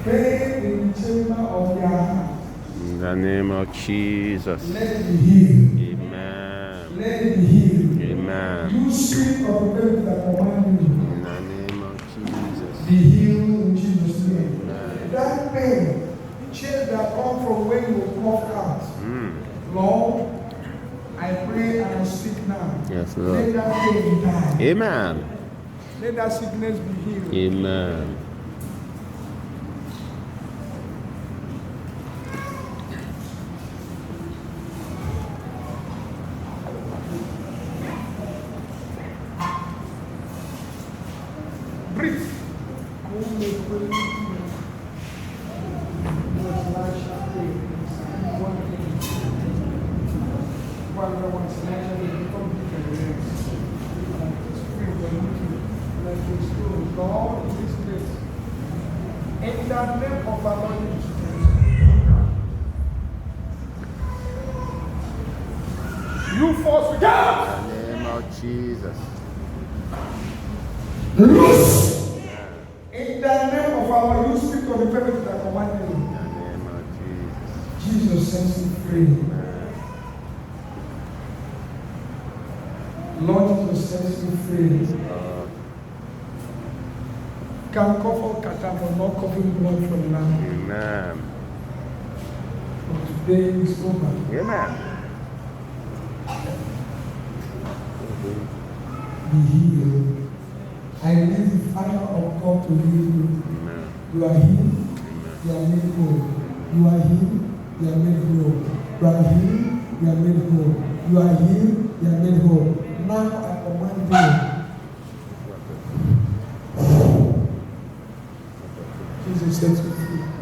Pray in the chamber of your heart. In the name of Jesus. Let it be healed. Amen. Let it be healed. Amen. You spirit of the faith that command you. In the name of Jesus. Be healed in Jesus' name. Amen. That pain, change that come from when you cough out. Lord, I pray and I speak now. Yes, Let Lord. that pain die. Amen. Let that sickness be healed. Amen. Breathe. Lord, in this place, in the name of our Lord Jesus Christ, you force In the name of Jesus. loose. In the name of our Lord, you speak of the perfect that command you. In the name of Jesus. Jesus sets you free. Lord Jesus sets you free. Can cover kata but not covering blood from now. Amen. But today is over. Amen. Be healed. I release the fire of God to heal you. Amen. You are healed. You are made whole. You are healed. You are made whole. You are healed. You are made whole. You are healed. You are made whole. Now I command you. Jesus sets you free.